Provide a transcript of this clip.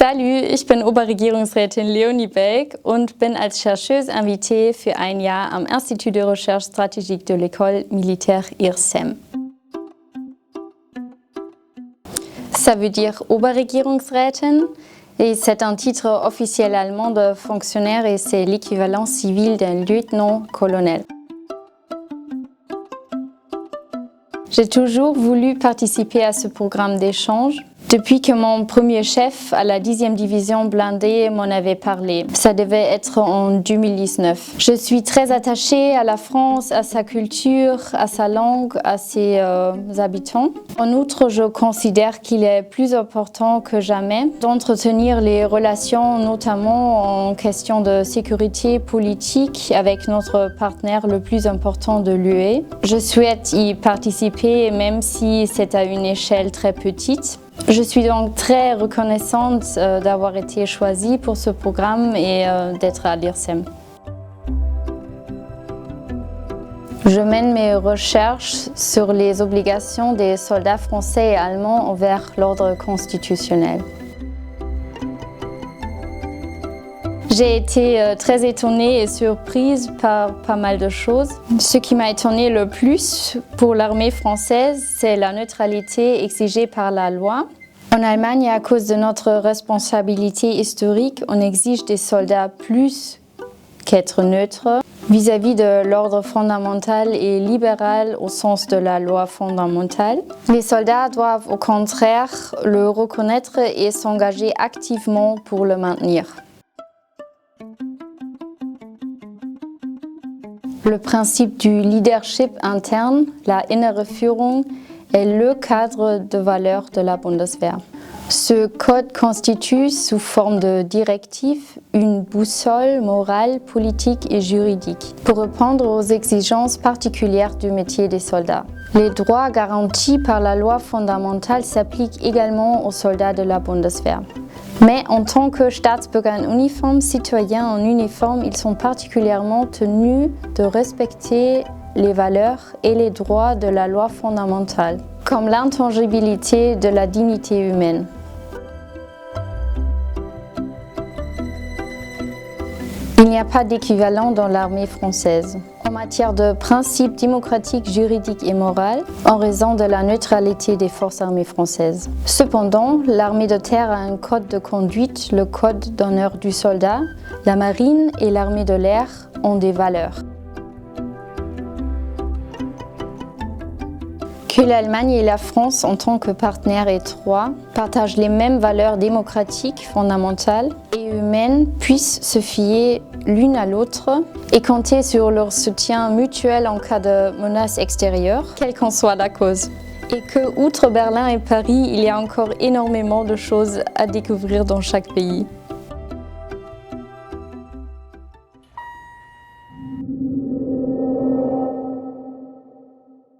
Salut, ich bin Oberregierungsrätin Leonie Belk und bin als chercheuse invitée für ein Jahr am Institut de Recherche Stratégique de l'École Militaire IRSEM. Ça veut dire Oberregierungsrätin et c'est un titre officiel allemand de fonctionnaire et c'est l'équivalent civil d'un lieutenant-colonel. J'ai toujours voulu participer à ce programme d'échange. Depuis que mon premier chef à la 10e division blindée m'en avait parlé. Ça devait être en 2019. Je suis très attachée à la France, à sa culture, à sa langue, à ses habitants. En outre, je considère qu'il est plus important que jamais d'entretenir les relations, notamment en question de sécurité politique avec notre partenaire le plus important de l'UE. Je souhaite y participer, même si c'est à une échelle très petite. Je suis donc très reconnaissante d'avoir été choisie pour ce programme et d'être à l'IRSEM. Je mène mes recherches sur les obligations des soldats français et allemands envers l'ordre constitutionnel. J'ai été très étonnée et surprise par pas mal de choses. Ce qui m'a étonnée le plus pour l'armée française, c'est la neutralité exigée par la loi. En Allemagne, à cause de notre responsabilité historique, on exige des soldats plus qu'être neutres vis-à-vis de l'ordre fondamental et libéral au sens de la loi fondamentale. Les soldats doivent au contraire le reconnaître et s'engager activement pour le maintenir. Le principe du leadership interne, la innere Führung, est le cadre de valeurs de la Bundeswehr. Ce code constitue, sous forme de directive, une boussole morale, politique et juridique pour répondre aux exigences particulières du métier des soldats. Les droits garantis par la loi fondamentale s'appliquent également aux soldats de la Bundeswehr. Mais en tant que Staatsbürger en uniforme, citoyens en uniforme, ils sont particulièrement tenus de respecter les valeurs et les droits de la loi fondamentale, comme l'intangibilité de la dignité humaine. Il n'y a pas d'équivalent dans l'armée française en matière de principes démocratiques, juridiques et moraux en raison de la neutralité des forces armées françaises. Cependant, l'armée de terre a un code de conduite, le code d'honneur du soldat. La marine et l'armée de l'air ont des valeurs. Que l'Allemagne et la France, en tant que partenaires étroits, partagent les mêmes valeurs démocratiques fondamentales et humaines, puissent se fier l'une à l'autre et compter sur leur soutien mutuel en cas de menace extérieure, quelle qu'en soit la cause. Et que, outre Berlin et Paris, il y a encore énormément de choses à découvrir dans chaque pays.